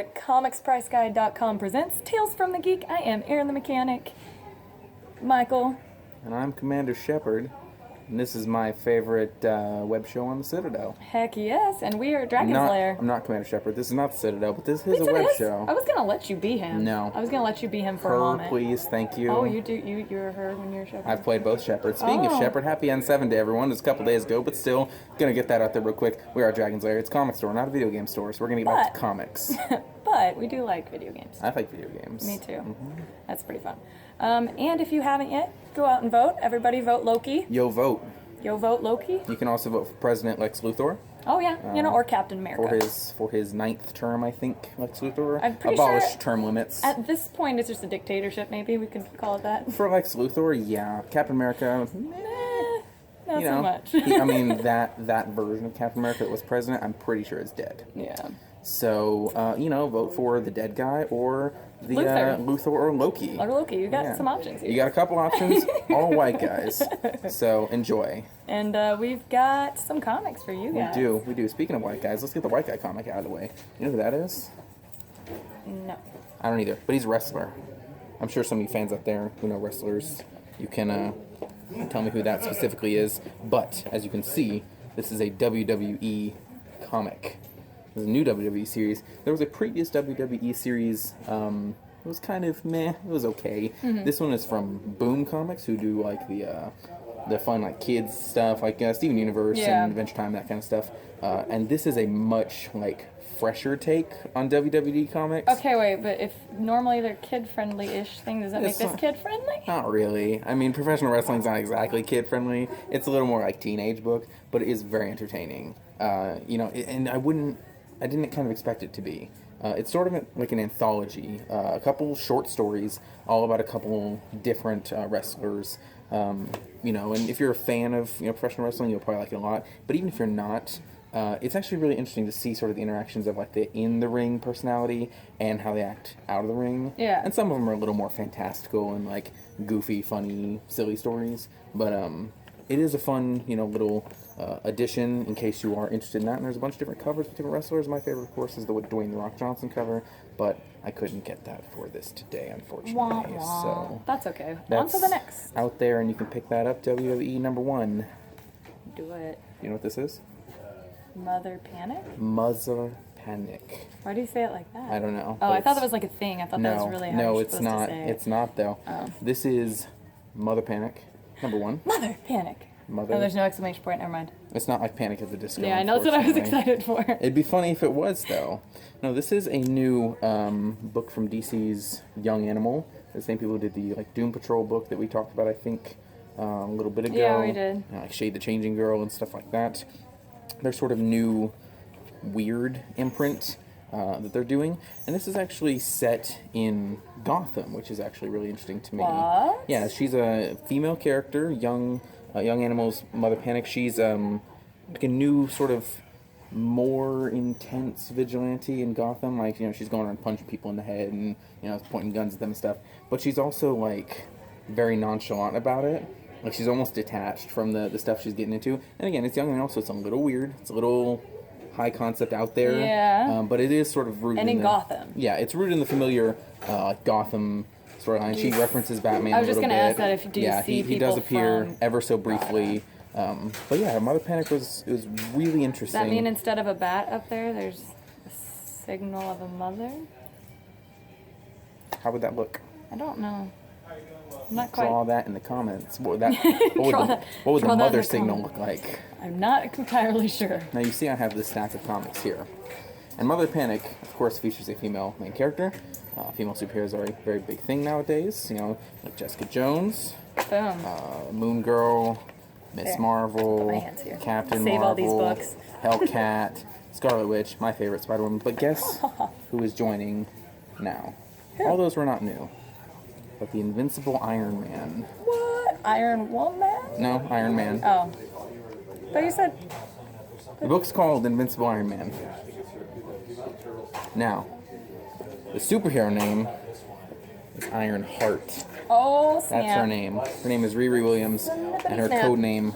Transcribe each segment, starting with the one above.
comicspriceguide.com presents Tales from the Geek. I am Aaron the Mechanic. Michael. And I'm Commander Shepard. And this is my favorite web show on the Citadel. Heck yes, and we are Dragon's Lair. I'm not Commander Shepard. This is not the Citadel, but this is a web show. I was gonna let you be him. No. I was gonna let you be him for a moment. Please, thank you. Oh, you do. You're her when you're Shepard. I've played both Shepards. Speaking of Shepard, happy N7 to everyone. It was a couple days ago, but still, gonna get that out there real quick. We are Dragon's Lair. It's a comic store, not a video game store, so we're gonna get back to comics. But we do like video games. I like video games. Me too. Mm-hmm. That's pretty fun. And if you haven't yet, go out and vote. Everybody vote Loki. Yo, vote. Yo, vote Loki. You can also vote for President Lex Luthor. Oh yeah, or Captain America. For his 9th term, I think, Lex Luthor. I'm pretty abolished sure term limits. At this point, it's just a dictatorship. Maybe we could call it that. For Lex Luthor, yeah. Captain America, not so much. I mean, that version of Captain America that was president, I'm pretty sure is dead. Yeah. So, vote for the dead guy or the Luthor or Loki. Or Loki. You got some options here. You got a couple options, all white guys. So, enjoy. And we've got some comics for you guys. We do. Speaking of white guys, let's get the white guy comic out of the way. You know who that is? No. I don't either, but he's a wrestler. I'm sure some of you fans out there who know wrestlers, you can tell me who that specifically is. But, as you can see, this is a WWE comic. There's a new WWE series. There was a previous WWE series. It was kind of meh. It was okay. Mm-hmm. This one is from Boom Comics, who do like the fun like kids stuff, like Steven Universe and Adventure Time, that kind of stuff. And this is a much like fresher take on WWE comics. Okay, wait, but if normally they're kid-friendly-ish thing, does that make this kid-friendly? Not really. I mean, professional wrestling's not exactly kid-friendly. It's a little more like teenage book, but it is very entertaining. And I didn't kind of expect it to be. It's sort of like an anthology. A couple short stories, all about a couple different wrestlers. And if you're a fan of professional wrestling, you'll probably like it a lot. But even if you're not, it's actually really interesting to see sort of the interactions of like the in-the-ring personality and how they act out of the ring. Yeah. And some of them are a little more fantastical and like goofy, funny, silly stories. But it is a fun, little addition in case you are interested in that. And there's a bunch of different covers with different wrestlers. My favorite, of course, is the Dwayne "The Rock" Johnson cover, but I couldn't get that for this today, unfortunately. Wah, wah. So that's okay. On to the next. Out there, and you can pick that up. WWE #1. Do it. You know what this is? Mother Panic? Mother Panic. Why do you say it like that? I don't know. Oh, I thought that was like a thing. I thought that was really how you're supposed to say it. It's not, though. Oh. This is Mother Panic #1. Mother Panic. Mother. Oh, there's no exclamation point. Never mind. It's not like Panic at the Disco. Yeah, I know. That's what I was excited for. It'd be funny if it was, though. No, this is a new book from DC's Young Animal. The same people who did the Doom Patrol book that we talked about, I think, a little bit ago. Yeah, we did. Like Shade the Changing Girl and stuff like that. They're sort of new, weird imprint that they're doing, and this is actually set in Gotham, which is actually really interesting to me. What? Yeah, she's a female character, Young Animal's Mother Panic. She's like a new sort of more intense vigilante in Gotham. Like, she's going around punching people in the head and, pointing guns at them and stuff. But she's also, like, very nonchalant about it. Like, she's almost detached from the stuff she's getting into. And again, it's Young Animal, so it's a little weird. It's a little high concept out there. Yeah. But it is sort of rooted in Gotham. Yeah, it's rooted in the familiar Gotham storyline. She references Batman a little bit. I was just going to ask that if you do see people he does appear from ever so briefly. But yeah, Mother Panic was really interesting. Does that mean instead of a bat up there, there's a signal of a mother? How would that look? I don't know. I'm not quite. Draw that in the comments. What would the mother signal look like? I'm not entirely sure. Now you see I have this stack of comics here. And Mother Panic, of course, features a female main character. Female superheroes are a very big thing nowadays. Like Jessica Jones, Boom. Moon Girl, Miss Marvel, Captain Save Marvel, all these books. Hellcat, Scarlet Witch, my favorite Spider-Woman. But guess who is joining now? All those were not new. But the Invincible Iron Man. What? Iron Woman? No, Iron Man. Oh. But you said... The book's called Invincible Iron Man. Now, the superhero name is Iron Heart. Oh, snap. That's her name. Her name is Riri Williams, and her code name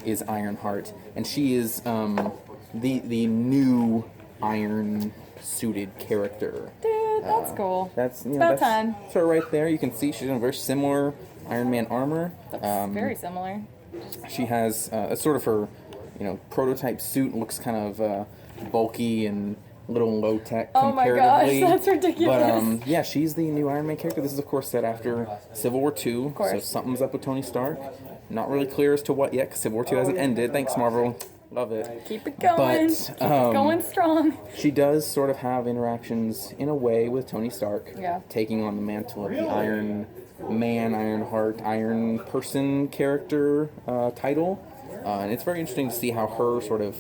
is Iron Heart. And she is the new Iron suited character. Dude, that's cool. That's about that's time. So right there, you can see she's in a very similar Iron Man armor. Looks very similar. She has a sort of her, prototype suit looks kind of bulky and a little low tech Oh my gosh, comparatively. that's ridiculous. But yeah, she's the new Iron Man character. This is of course set after Civil War II. Of course. So something's up with Tony Stark. Not really clear as to what yet, because Civil War II hasn't ended. Thanks, Marvel. Love it. Keep it going. But, Keep it going strong. She does sort of have interactions in a way with Tony Stark. Yeah. Taking on the mantle of the Iron Man, Iron Heart, Iron Person character title. And it's very interesting to see how her sort of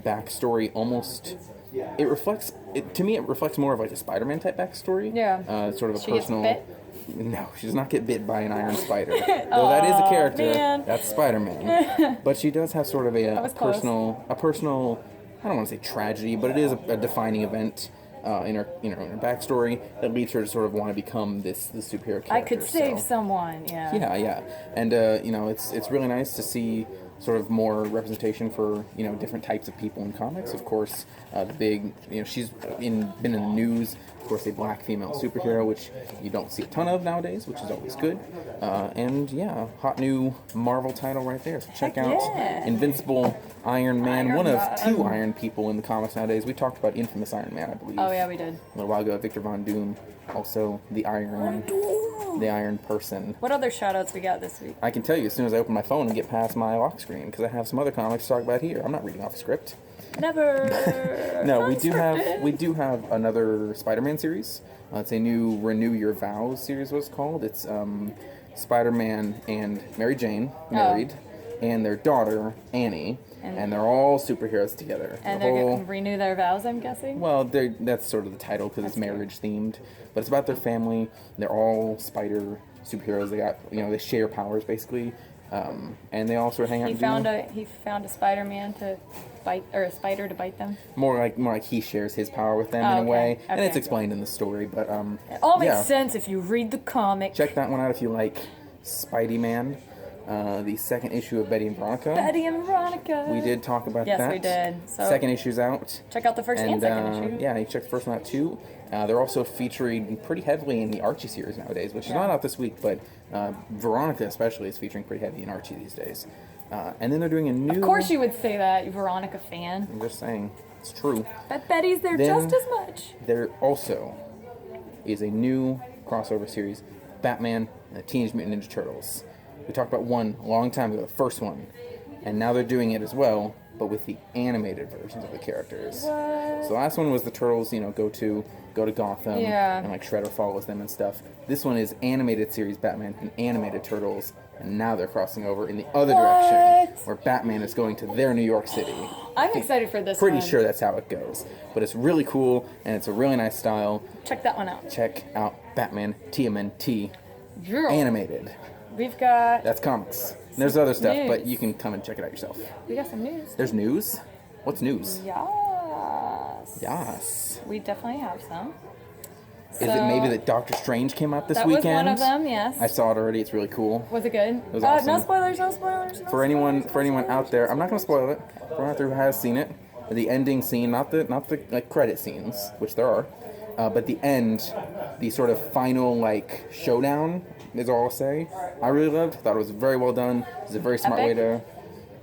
backstory almost... to me, it reflects more of like a Spider-Man type backstory. Yeah. Sort of a She personal... gets bit? No, she does not get bit by an iron spider. Though that is a character. Man. That's Spider-Man. But she does have sort of a personal, I don't want to say tragedy, but it is a defining event in her backstory that leads her to sort of want to become this superhero character. I could save someone, yeah. Yeah. And it's really nice to see sort of more representation for different types of people in comics. Of course, the big she's been in the news. Of course, a black female superhero, which you don't see a ton of nowadays, which is always good. And yeah, hot new Marvel title right there. So check out Invincible Iron Man, one of two Iron people in the comics nowadays. We talked about Infamous Iron Man, I believe. Oh yeah, we did. A little while ago, Victor Von Doom, also the Iron Person. What other shout-outs we got this week? I can tell you as soon as I open my phone and get past my lock screen, because I have some other comics to talk about here. I'm not reading off a script. Never. No, we do have another Spider-Man series. It's a new Renew Your Vows series. What it's called? It's Spider-Man and Mary Jane married, and their daughter Annie, and they're all superheroes together. And they're going to renew their vows, I'm guessing. Well, that's sort of the title because it's marriage themed, but it's about their family. They're all spider superheroes. They got they share powers basically, and they all sort of hang out. He found a Spider-Man to bite, or a spider to bite them. More like he shares his power with them in a way, and it's explained in the story. But it all makes sense if you read the comic. Check that one out if you like Spidey Man. The second issue of Betty and Veronica. Betty and Veronica. We did talk about that. Yes, we did. So second issue's out. Check out the first and second issue. Yeah, you check the first one out too. They're also featuring pretty heavily in the Archie series nowadays, which is not out this week, but Veronica especially is featuring pretty heavy in Archie these days. And then they're doing a new... Of course you would say that, you Veronica fan. I'm just saying. It's true. But Betty's there just as much. There also is a new crossover series, Batman and the Teenage Mutant Ninja Turtles. We talked about one a long time ago, the first one. And now they're doing it as well, but with the animated versions of the characters. What? So the last one was the Turtles, go to Gotham, and like Shredder follows them and stuff. This one is animated series Batman and animated Turtles, and now they're crossing over in the other direction, where Batman is going to their New York City. I'm excited for this one. Pretty sure that's how it goes. But it's really cool, and it's a really nice style. Check that one out. Check out Batman TMNT Girl. animated. We've got... That's comics. And there's other stuff, news. but you can come and check it out yourself. We got some news. There's news? What's news? Yes. Yes. We definitely have some. Is it maybe that Doctor Strange came out this weekend? That was one of them, yes. I saw it already. It's really cool. Was it good? It was awesome. No spoilers, no spoilers. For anyone out there, I'm not going to spoil it. For anyone out there who has seen it, the ending scene, not the like credit scenes, which there are, but the end, the sort of final like showdown is all I'll say. I really loved. Thought it was very well done. It was a very smart way to.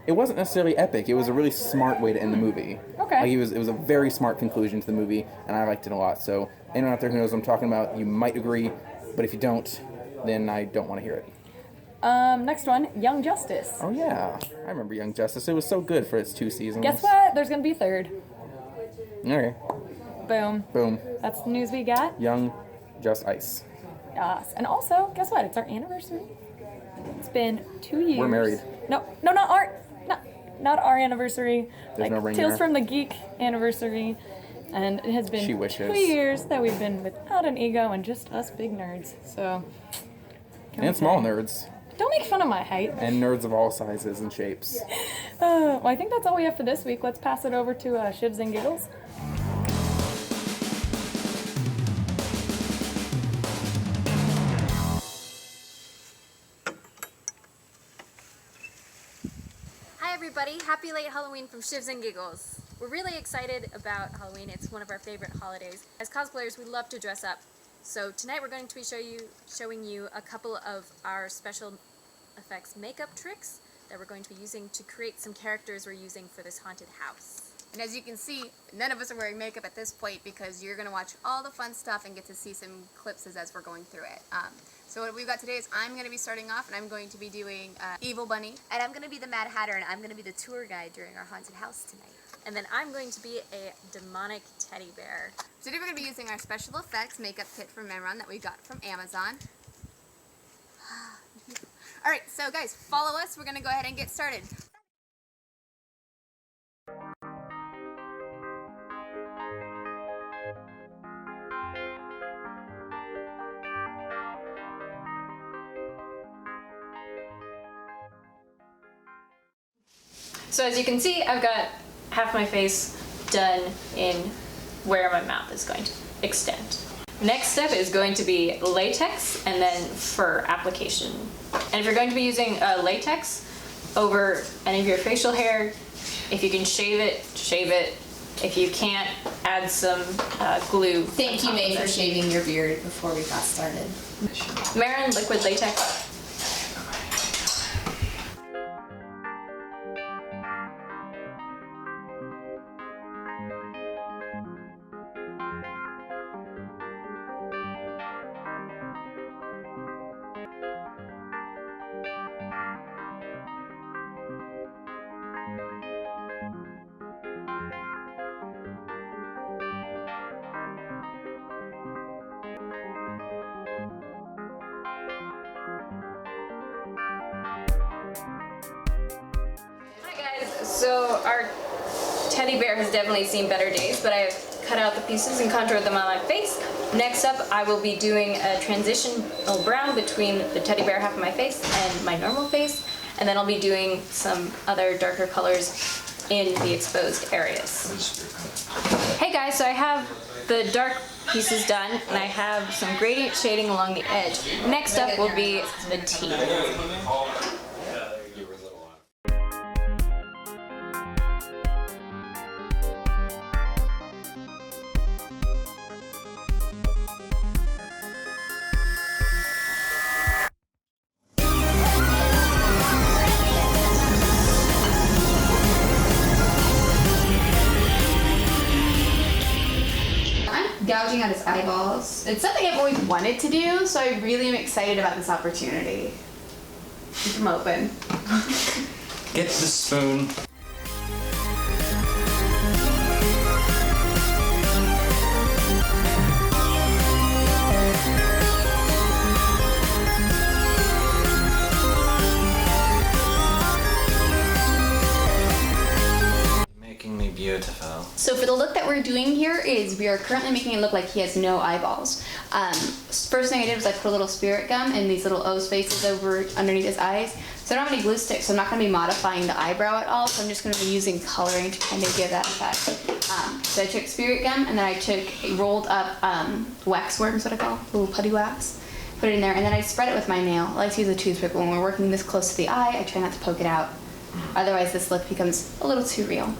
It wasn't necessarily epic. It was a really smart way to end the movie. Okay. Like it was a very smart conclusion to the movie, and I liked it a lot. So anyone out there who knows what I'm talking about, you might agree, but if you don't, then I don't want to hear it. Next one, Young Justice. Oh yeah, I remember Young Justice. It was so good for its 2 seasons. Guess what? There's gonna be a third. Okay. Boom. Boom. That's the news we got. Young Justice. Yes. And also, guess what? It's our anniversary. It's been 2 years. We're married. No, not our anniversary. There's no ring Tales there. from the Geek anniversary. And it has been She wishes. 2 years that we've been without an ego and just us big nerds. So. And small nerds. Don't make fun of my height. And nerds of all sizes and shapes. Well, I think that's all we have for this week. Let's pass it over to Shivs and Giggles. Hi everybody, happy late Halloween from Shivs and Giggles. We're really excited about Halloween. It's one of our favorite holidays. As cosplayers, we love to dress up. So tonight we're going to be showing you a couple of our special effects makeup tricks that we're going to be using to create some characters we're using for this haunted house. And as you can see, none of us are wearing makeup at this point because you're going to watch all the fun stuff and get to see some clips as we're going through it. So what we've got today is I'm going to be starting off and I'm going to be doing Evil Bunny. And I'm going to be the Mad Hatter and I'm going to be the tour guide during our haunted house tonight. And then I'm going to be a demonic teddy bear. So today we're going to be using our special effects makeup kit from Memron that we got from Amazon. Alright, so guys, follow us. We're going to go ahead and get started. So as you can see, I've got half my face done in where my mouth is going to extend. Next step is going to be latex and then fur application. And if you're going to be using latex over any of your facial hair, if you can shave it, shave it. If you can't, add some glue. Thank you, May, for shaving your beard before we got started. Marin liquid latex. So our teddy bear has definitely seen better days, but I've cut out the pieces and contoured them on my face. Next up, I will be doing a transitional brown between the teddy bear half of my face and my normal face, and then I'll be doing some other darker colors in the exposed areas. Hey guys, so I have the dark pieces done, and I have some gradient shading along the edge. Next up will be the teeth. Gouging out his eyeballs. It's something I've always wanted to do, so I really am excited about this opportunity. Keep them open. Get the spoon. Making me beautiful. So for the look that we're doing here is we are currently making it look like he has no eyeballs. First thing I did was I put a little spirit gum in these little O spaces over underneath his eyes. So I don't have any glue sticks, so I'm not going to be modifying the eyebrow at all, so I'm just going to be using coloring to kind of give that effect. So I took spirit gum and then I took rolled up wax worms, what I call, little putty wax. Put it in there and then I spread it with my nail. I like to use a toothpick, but when we're working this close to the eye, I try not to poke it out. Otherwise this look becomes a little too real.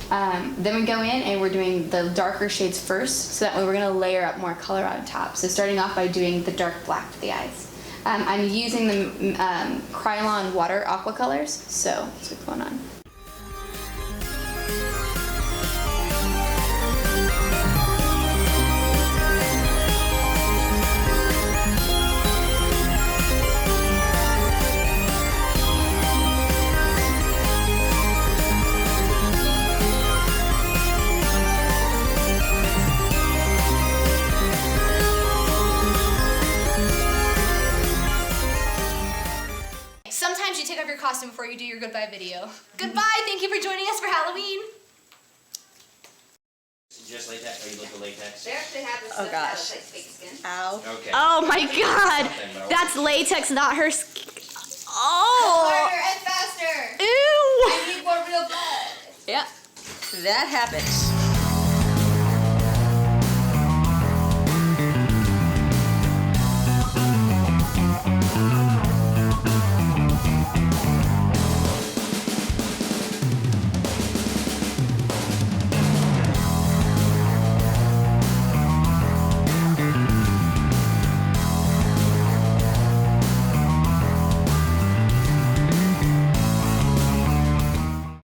Then we go in and we're doing the darker shades first, so that way we're going to layer up more color on top. So starting off by doing the dark black for the eyes. I'm using the Krylon water aqua colors, so that's what's going on. Sometimes you take off your costume before you do your goodbye video. Goodbye, thank you for joining us for Halloween. Just latex? Are you looking latex? They actually have this Oh gosh. like fake skin. Ow. Okay. Oh my god! That's latex, not her skin. Oh! Harder and faster! Ew! I need more real blood! Yeah. That happens.